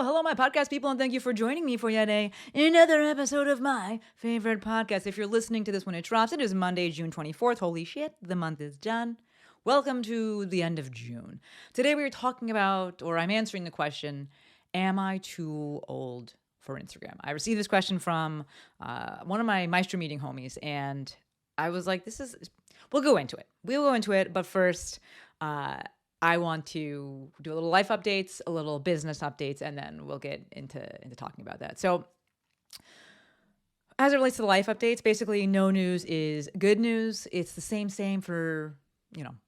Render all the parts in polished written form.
Hello, my podcast people, and thank you for joining me for yet another episode of my favorite podcast. If you're listening to this when it drops, it is Monday, June 24th. Holy shit, the month is done. Welcome to the end of June. Today we are talking about, or I'm answering the question, am I too old for Instagram? I received this question from one of my Maestro meeting homies, and I was like, we'll go into it. But first, I want to do a little life updates, a little business updates, and then we'll get into talking about that. So as it relates to the life updates, basically no news is good news. It's the same for,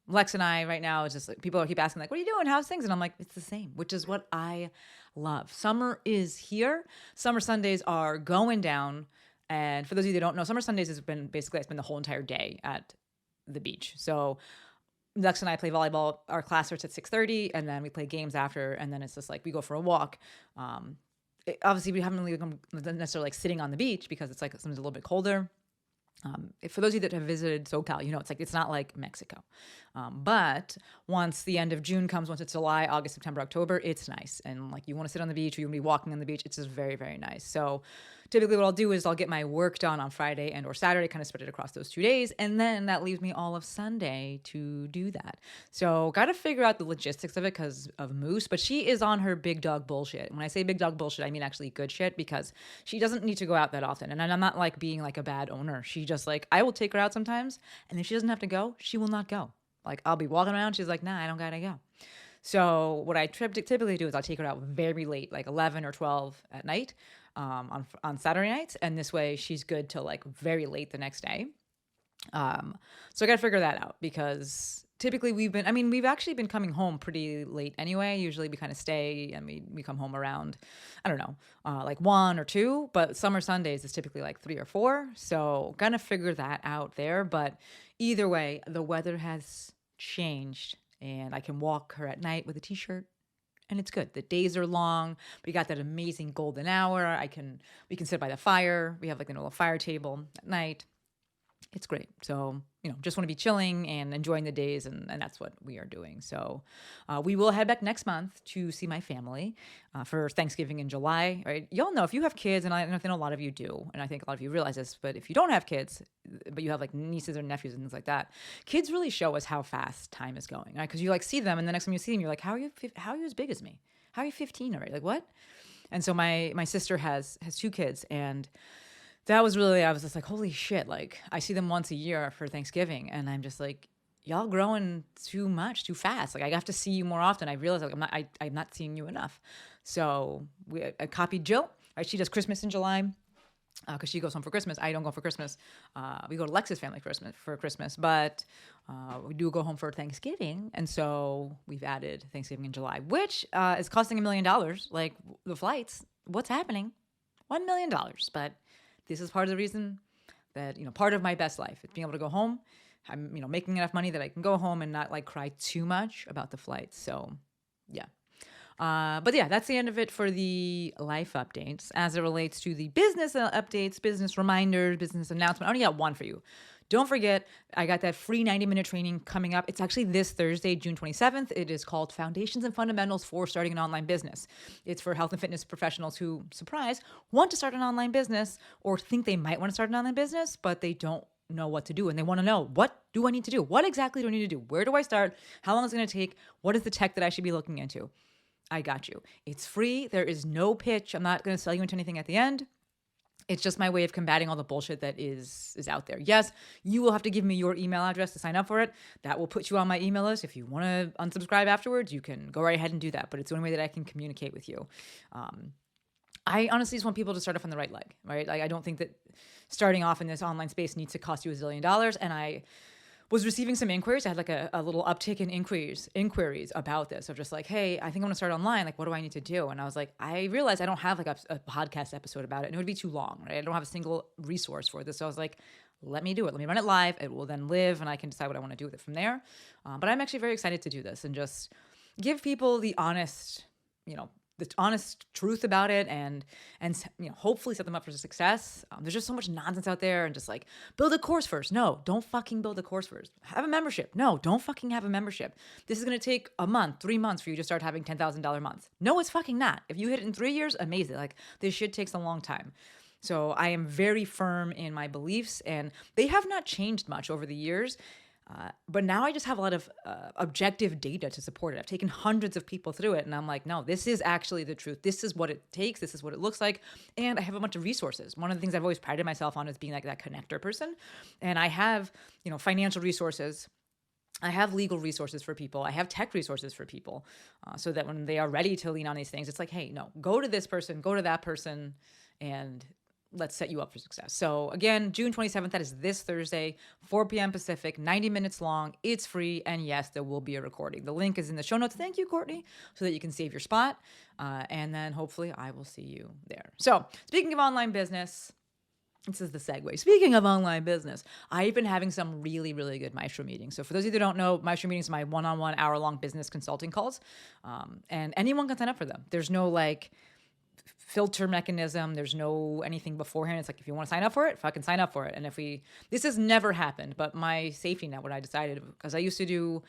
Lex and I right now. It's just like people keep asking, like, what are you doing? How's things? And I'm like, it's the same, which is what I love. Summer is here. Summer Sundays are going down. And for those of you that don't know, Summer Sundays has been basically, it's been the whole entire day at the beach. So Lex and I play volleyball. Our class starts at 6:30, and then we play games after, and then it's just like we go for a walk. Obviously, we haven't really become necessarily like sitting on the beach because it's like sometimes a little bit colder. For those of you that have visited SoCal, it's not like Mexico. But once the end of June comes, once it's July, August, September, October, it's nice. And like you want to sit on the beach or you want to be walking on the beach, it's just very, very nice. So typically what I'll do is I'll get my work done on Friday and or Saturday, kind of spread it across those 2 days. And then that leaves me all of Sunday to do that. So got to figure out the logistics of it because of Moose, but she is on her big dog bullshit. When I say big dog bullshit, I mean actually good shit because she doesn't need to go out that often. And I'm not like being like a bad owner. She just like, I will take her out sometimes. And if she doesn't have to go, she will not go. Like I'll be walking around. She's like, nah, I don't gotta go. So what I typically do is I'll take her out very late, like 11 or 12 at night on Saturday nights. And this way she's good till like very late the next day. So I got to figure that out because typically we've actually been coming home pretty late anyway. Usually we kind of stay and we come home around, I don't know, like 1 or 2, but summer Sundays is typically like 3 or 4. So gonna figure that out there. But either way, the weather has changed and I can walk her at night with a t-shirt and it's good. The days are long. We got that amazing golden hour. We can sit by the fire. We have like a little fire table at night. It's great. So, just want to be chilling and enjoying the days. And that's what we are doing. So we will head back next month to see my family for Thanksgiving in July. Right? Y'all know if you have kids, and I know a lot of you do, and I think a lot of you realize this, but if you don't have kids, but you have like nieces or nephews and things like that, kids really show us how fast time is going, right? Because you like see them and the next time you see them, you're like, how are you as big as me? How are you 15 already? Like what? And so my sister has 2 kids and that was really, I was just like, holy shit. Like I see them once a year for Thanksgiving and I'm just like, y'all growing too much, too fast. Like I have to see you more often. I realize like I'm not seeing you enough. So I copied Jill, right? She does Christmas in July because she goes home for Christmas. I don't go for Christmas. We go to Lex's family for Christmas, but we do go home for Thanksgiving. And so we've added Thanksgiving in July, which is costing $1 million. Like the flights, what's happening? $1 million. But this is part of the reason that, part of my best life is being able to go home. I'm, making enough money that I can go home and not like cry too much about the flights. So yeah. But yeah, that's the end of it for the life updates. As it relates to the business updates, business reminders, business announcement, I only got one for you. Don't forget, I got that free 90-minute training coming up. It's actually this Thursday, June 27th. It is called Foundations and Fundamentals for Starting an Online Business. It's for health and fitness professionals who, surprise, want to start an online business or think they might want to start an online business, but they don't know what to do. And they want to know, what do I need to do? What exactly do I need to do? Where do I start? How long is it going to take? What is the tech that I should be looking into? I got you. It's free. There is no pitch. I'm not going to sell you into anything at the end. It's just my way of combating all the bullshit that is out there. Yes, you will have to give me your email address to sign up for it. That will put you on my email list. If you want to unsubscribe afterwards, you can go right ahead and do that. But it's the only way that I can communicate with you. I honestly just want people to start off on the right leg, right? Like, I don't think that starting off in this online space needs to cost you $1 zillion. And I was receiving some inquiries. I had like a little uptick in inquiries about this of just like, hey, I think I want to start online. Like, what do I need to do? And I was like, I realized I don't have like a podcast episode about it and it would be too long, right? I don't have a single resource for this. So I was like, let me do it. Let me run it live. It will then live and I can decide what I want to do with it from there. But I'm actually very excited to do this and just give people the honest, the honest truth about it, and hopefully set them up for success. There's just so much nonsense out there, and just like, build a course first. No, don't fucking build a course first. Have a membership. No, don't fucking have a membership. This is going to take a month, 3 months for you to start having $10,000 months. No, it's fucking not. If you hit it in 3 years, amazing. Like, this shit takes a long time. So I am very firm in my beliefs, and they have not changed much over the years. But now I just have a lot of objective data to support it. I've taken hundreds of people through it, and I'm like, no, this is actually the truth. This is what it takes. This is what it looks like. And I have a bunch of resources. One of the things I've always prided myself on is being like that connector person. And I have, financial resources. I have legal resources for people. I have tech resources for people, so that when they are ready to lean on these things, it's like, hey, no, go to this person, go to that person, and let's set you up for success. So again, June 27th, that is this Thursday, 4 p.m. Pacific, 90 minutes long. It's free. And yes, there will be a recording. The link is in the show notes. Thank you, Courtney, so that you can save your spot. And then hopefully I will see you there. So speaking of online business, this is the segue. Speaking of online business, I've been having some really, really good Maestro meetings. So for those of you that don't know, Maestro meetings are my one-on-one hour-long business consulting calls. And anyone can sign up for them. There's no filter mechanism. There's no anything beforehand. It's like, if you want to sign up for it, fucking sign up for it. And this has never happened, but my safety net, what I decided, because I used to do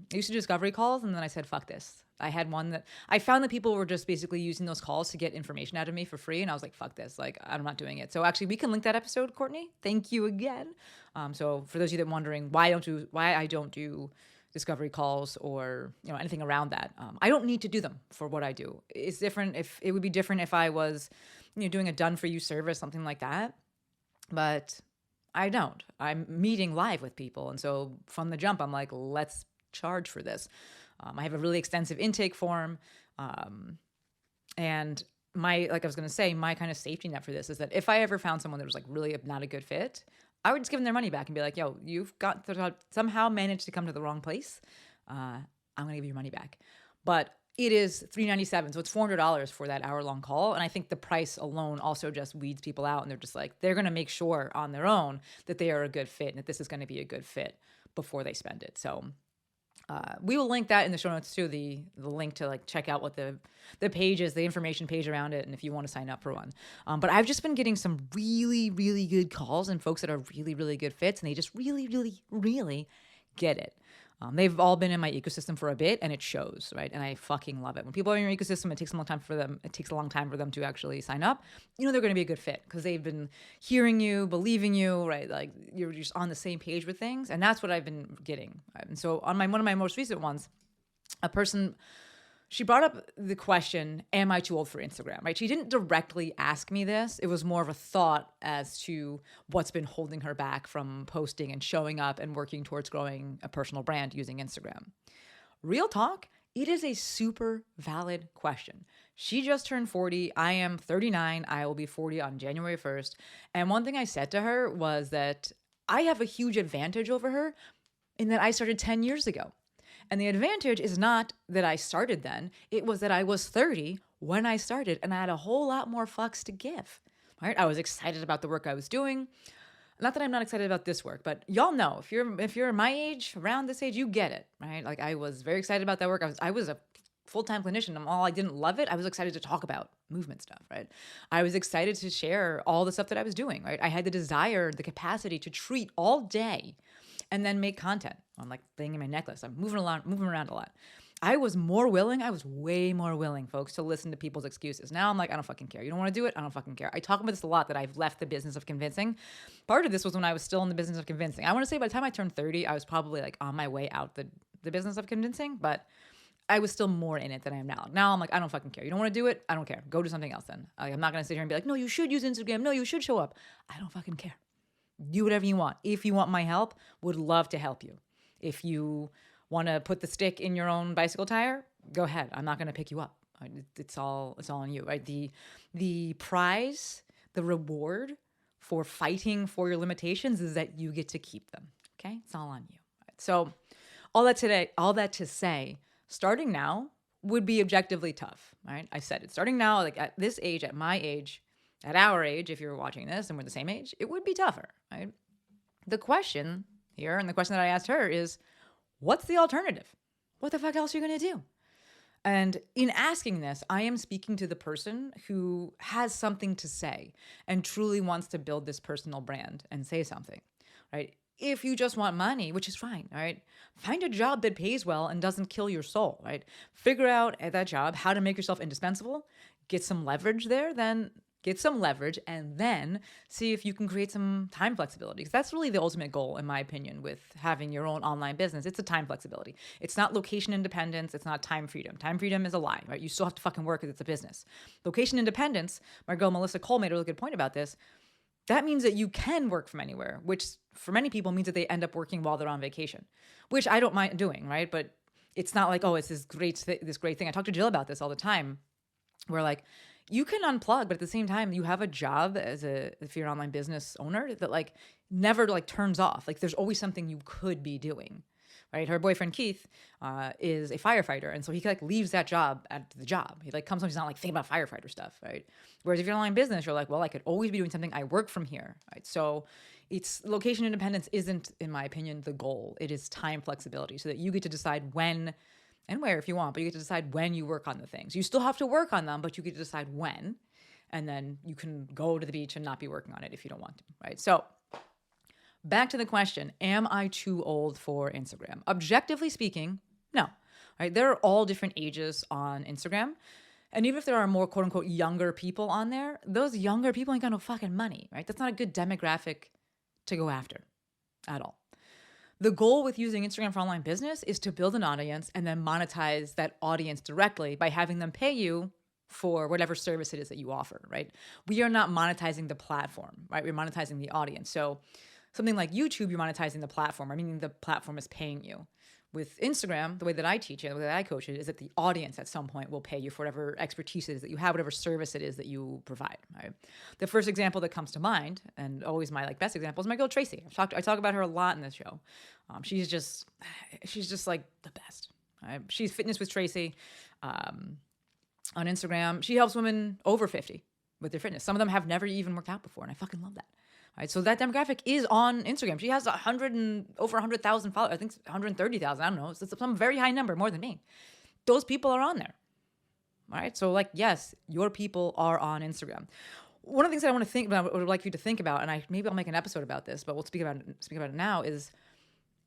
discovery calls, and then I said, fuck this. I had one that I found that people were just basically using those calls to get information out of me for free. And I was like, fuck this. Like, I'm not doing it. So actually we can link that episode, Courtney. Thank you again. So for those of you that are wondering why I don't do discovery calls or anything around that, I don't need to do them for what I do. It's different. It would be different if I was doing a done for you service, something like that, but I don't. I'm meeting live with people, and so from the jump I'm like, let's charge for this. I have a really extensive intake form, and my kind of safety net for this is that if I ever found someone that was like really not a good fit, I would just give them their money back and be like, yo, you've somehow managed to come to the wrong place. I'm going to give you your money back. But it is $397. So it's $400 for that hour-long call. And I think the price alone also just weeds people out. And they're just like, they're going to make sure on their own that they are a good fit and that this is going to be a good fit before they spend it. So we will link that in the show notes too, the link to check out what the page is, the information page around it, and if you want to sign up for one. But I've just been getting some really, really good calls and folks that are really, really good fits, and they just really, really, really get it. They've all been in my ecosystem for a bit, and it shows, right? And I fucking love it. When people are in your ecosystem, it takes a long time for them to actually sign up. They're going to be a good fit because they've been hearing you, believing you, right? Like, you're just on the same page with things, and that's what I've been getting. And so on one of my most recent ones, a person, she brought up the question, am I too old for Instagram, right? She didn't directly ask me this. It was more of a thought as to what's been holding her back from posting and showing up and working towards growing a personal brand using Instagram. Real talk, it is a super valid question. She just turned 40. I am 39. I will be 40 on January 1st. And one thing I said to her was that I have a huge advantage over her in that I started 10 years ago. And the advantage is not that I started then. It was that I was 30 when I started, and I had a whole lot more fucks to give, right? I was excited about the work I was doing. Not that I'm not excited about this work, but y'all know, if you're my age, around this age, you get it, right? Like, I was very excited about that work. I was a full-time clinician. And while I didn't love it, I was excited to talk about movement stuff, right? I was excited to share all the stuff that I was doing, right? I had the desire, the capacity to treat all day and then make content. I'm like thing in my necklace. I'm moving around a lot. I was way more willing, folks, to listen to people's excuses. Now I'm like, I don't fucking care. You don't want to do it? I don't fucking care. I talk about this a lot, that I've left the business of convincing. Part of this was when I was still in the business of convincing. I want to say by the time I turned 30, I was probably on my way out the business of convincing, but I was still more in it than I am now. Now I'm like, I don't fucking care. You don't want to do it? I don't care. Go do something else then. I'm not going to sit here and be like, no, you should use Instagram. No, you should show up. I don't fucking care. Do whatever you want. If you want my help, would love to help you. If you want to put the stick in your own bicycle tire, go ahead. I'm not going to pick you up. It's all on you, right? The prize, the reward for fighting for your limitations is that you get to keep them. Okay? It's all on you. Right? So all that to say, starting now would be objectively tough, right? I said it. Starting now, at this age, at my age, at our age, if you're watching this and we're the same age, it would be tougher, right? The question here, and the question that I asked her is, what's the alternative? What the fuck else are you going to do? And in asking this, I am speaking to the person who has something to say and truly wants to build this personal brand and say something, right? If you just want money, which is fine, all right? Find a job that pays well and doesn't kill your soul, right? Figure out at that job how to make yourself indispensable, get some leverage there, then get some leverage, and then see if you can create some time flexibility. 'Cause that's really the ultimate goal, in my opinion, with having your own online business. It's a time flexibility. It's not location independence. It's not time freedom. Time freedom is a lie, right? You still have to fucking work because it's a business. Location independence, my girl Melissa Cole made a really good point about this. That means that you can work from anywhere, which for many people means that they end up working while they're on vacation, which I don't mind doing, right? But it's not like, oh, it's this great thing. I talk to Jill about this all the time. Where like you can unplug, but at the same time, you have a job if you're an online business owner that like never like turns off. Like there's always something you could be doing, right? Her boyfriend Keith is a firefighter, and so he like leaves that job at the job. He like comes home, he's not like thinking about firefighter stuff, right? Whereas if you're an online business, you're like, well, I could always be doing something. I work from here, right? So it's location independence isn't, in my opinion, the goal. It is time flexibility, so that you get to decide when and where if you want, but you get to decide when you work on the things. You still have to work on them, but you get to decide when, and then you can go to the beach and not be working on it if you don't want to, right? So back to the question, am I too old for Instagram? Objectively speaking, no, right? There are all different ages on Instagram. And even if there are more quote unquote younger people on there, those younger people ain't got no fucking money, right? That's not a good demographic to go after at all. The goal with using Instagram for online business is to build an audience and then monetize that audience directly by having them pay you for whatever service it is that you offer, right? We are not monetizing the platform, right? We're monetizing the audience. So something like YouTube, you're monetizing the platform, or meaning the platform is paying you. With Instagram, the way that I teach it, the way that I coach it, is that the audience at some point will pay you for whatever expertise it is that you have, whatever service it is that you provide. Right? The first example that comes to mind, and always my like best example, is my girl Tracy. I talk about her a lot in this show. She's just like the best. Right? She's Fitness with Tracy on Instagram. She helps women over 50 with their fitness. Some of them have never even worked out before, and I fucking love that. Right, so that demographic is on Instagram. She has over 100,000 followers. I think 130,000. I don't know. It's some very high number, more than me. Those people are on there. All right. So like, yes, your people are on Instagram. One of the things that I want to think about, would like you to think about, and maybe I'll make an episode about this, but we'll speak about it now, is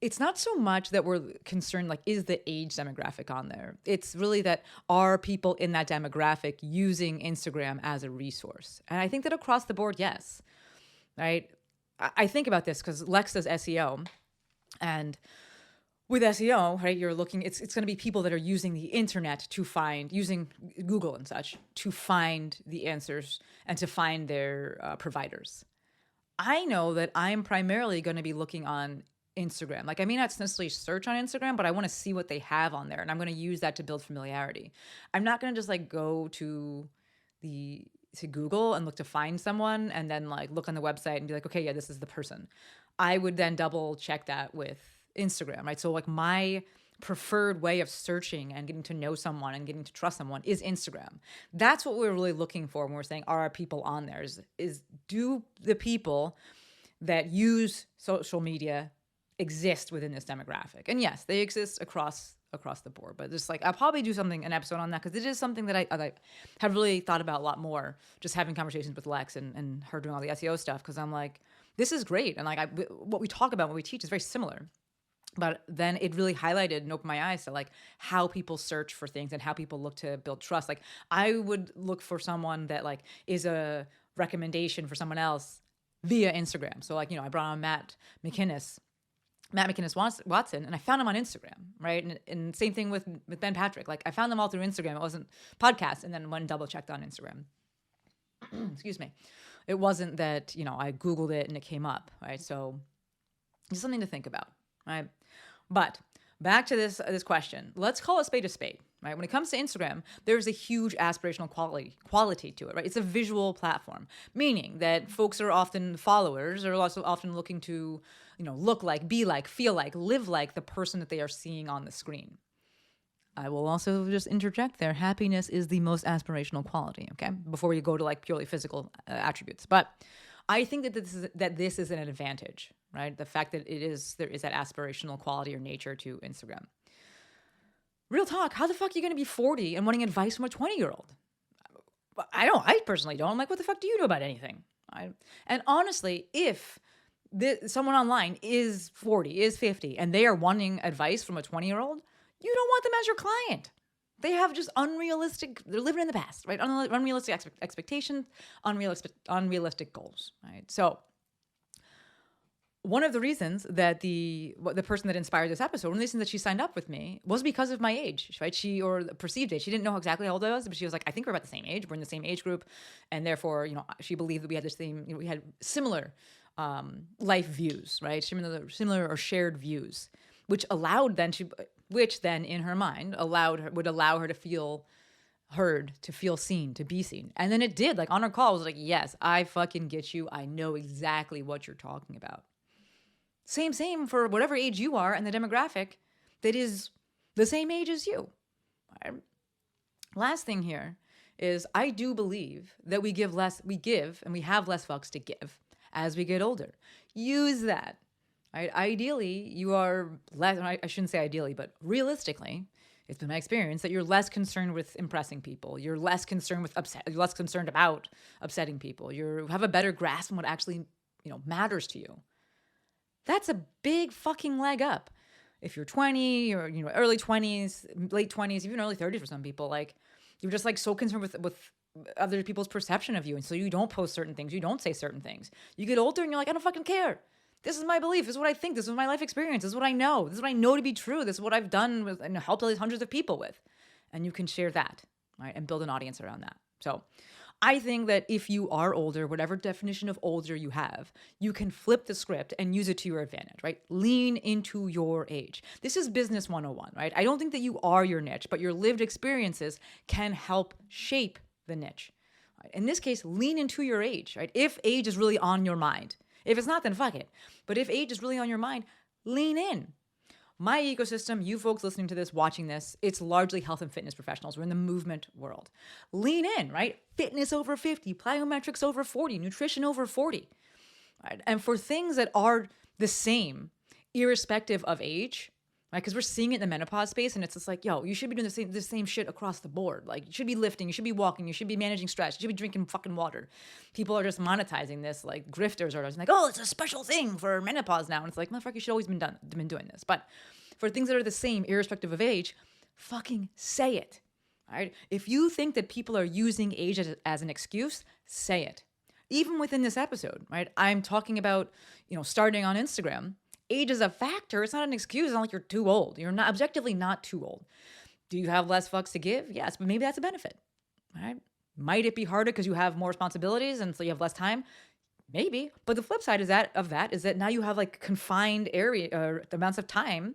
it's not so much that we're concerned, like, is the age demographic on there? It's really that are people in that demographic using Instagram as a resource? And I think that across the board, yes. Right? I think about this because Lex does SEO, and with SEO, right, you're looking, it's going to be people that are using the internet using Google and such to find the answers and to find their providers. I know that I'm primarily going to be looking on Instagram. Like I may not necessarily search on Instagram, but I want to see what they have on there, and I'm going to use that to build familiarity. I'm not going to just like go to Google and look to find someone and then like look on the website and be like, okay, yeah, this is the person. I would then double check that with Instagram, right? So like my preferred way of searching and getting to know someone and getting to trust someone is Instagram. That's what we're really looking for when we're saying, are our people on there? Is do the people that use social media exist within this demographic? And yes, they exist across the board, but just like I'll probably do an episode on that, because it is something that I have really thought about a lot more, just having conversations with Lex and her doing all the SEO stuff, because I'm like, this is great, and like what we talk about, what we teach is very similar, but then it really highlighted and opened my eyes to like how people search for things and how people look to build trust. Like I would look for someone that like is a recommendation for someone else via Instagram. So like, I brought on Matt McInnes Watson, and I found him on Instagram, right? And same thing with Ben Patrick. Like I found them all through Instagram. It wasn't podcasts, and then went and double checked on Instagram. Excuse me. It wasn't that, I Googled it and it came up, right? So it's something to think about, right? But back to this question. Let's call a spade, right? When it comes to Instagram, there's a huge aspirational quality to it, right? It's a visual platform, meaning that folks are often followers, are also often looking to, look like, be like, feel like, live like the person that they are seeing on the screen. I will also just interject there. Happiness is the most aspirational quality, okay? Before we go to like purely physical attributes. But I think that this is an advantage, right? The fact that there is that aspirational quality or nature to Instagram. real talk, how the fuck are you going to be 40 and wanting advice from a 20-year-old? I personally don't. I'm like, what the fuck do you know about anything? And honestly, if someone online is 40, is 50, and they are wanting advice from a 20-year-old, you don't want them as your client. They have just they're living in the past, right? Unrealistic expectations, unrealistic goals, right? So one of the reasons that the person that inspired this episode, one of the reasons that she signed up with me was because of my age, right? Or the perceived age. She didn't know exactly how old I was, but she was like, I think we're about the same age. We're in the same age group. And therefore, she believed that we had the same, we had similar life views, right? Similar or shared views, which then in her mind would allow her to feel heard, to feel seen, to be seen. And then it did. Like on her call, I was like, yes, I fucking get you. I know exactly what you're talking about. Same for whatever age you are and the demographic that is the same age as you. Right? Last thing here is I do believe that we give and we have less fucks to give as we get older. Use that. Right? Ideally, you are less, I shouldn't say ideally, but realistically, it's been my experience that you're less concerned with impressing people. You're less concerned you're less concerned about upsetting people. You have a better grasp on what actually, matters to you. That's a big fucking leg up. If you're 20 or, early 20s, late 20s, even early 30s for some people, like you're just like so concerned with other people's perception of you. And so you don't post certain things. You don't say certain things. You get older and you're like, I don't fucking care. This is my belief. This is what I think. This is my life experience. This is what I know. This is what I know to be true. This is what I've done with and helped hundreds of people with. And you can share that, right? And build an audience around that. So I think that if you are older, whatever definition of older you have, you can flip the script and use it to your advantage, right? Lean into your age. This is business 101, right? I don't think that you are your niche, but your lived experiences can help shape the niche. Right? In this case, lean into your age, right? If age is really on your mind. If it's not, then fuck it. But if age is really on your mind, lean in. My ecosystem, you folks listening to this, watching this, it's largely health and fitness professionals. We're in the movement world. Lean in, right? Fitness over 50, plyometrics over 40, nutrition over 40. Right? And for things that are the same, irrespective of age, right? Because we're seeing it in the menopause space, and it's just like, yo, you should be doing the same shit across the board. Like, you should be lifting, you should be walking, you should be managing stress, you should be drinking fucking water. People are just monetizing this, like grifters are just like, oh, it's a special thing for menopause now. And it's like, motherfucker, you should always been doing this. But for things that are the same, irrespective of age, fucking say it. All right? If you think that people are using age as an excuse, say it. Even within this episode, right? I'm talking about, starting on Instagram. Age is a factor. It's not an excuse. It's not like you're too old. You're not objectively not too old. Do you have less fucks to give? Yes, but maybe that's a benefit. Right? Might it be harder because you have more responsibilities and so you have less time? Maybe. But the flip side is that now you have like confined amounts of time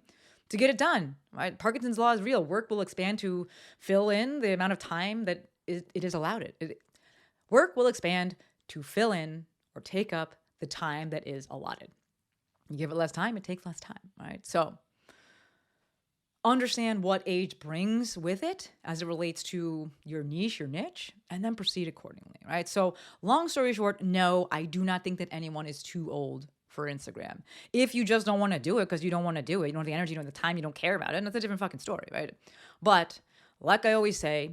to get it done. Right? Parkinson's law is real. Work will expand to fill in the amount of time that it is allowed work will expand to fill in or take up the time that is allotted. You give it less time, it takes less time, right? So understand what age brings with it as it relates to your niche, your niche, and then proceed accordingly, right? So long story short, no, I do not think that anyone is too old for Instagram. If you just don't want to do it because you don't want to do it, you don't have the energy, you don't have the time, you don't care about it, that's a different fucking story, right? But like I always say,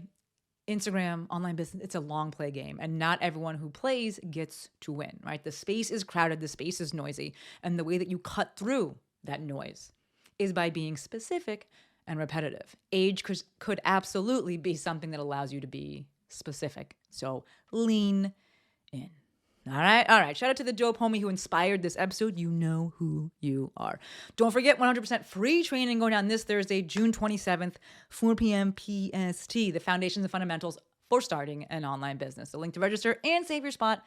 Instagram, online business, it's a long play game, and not everyone who plays gets to win, right? The space is crowded, the space is noisy, and the way that you cut through that noise is by being specific and repetitive. Age could absolutely be something that allows you to be specific. So lean in. All right. Shout out to the dope homie who inspired this episode. You know who you are. Don't forget 100% free training going down this Thursday, June 27th, 4 p.m. PST, the foundations and fundamentals for starting an online business. The link to register and save your spot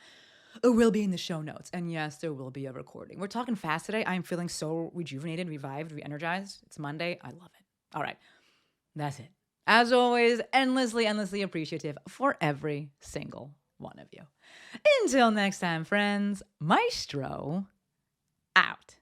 will be in the show notes. And yes, there will be a recording. We're talking fast today. I'm feeling so rejuvenated, revived, re-energized. It's Monday. I love it. All right. That's it. As always, endlessly appreciative for every single one of you. Until next time, friends, Maestro out.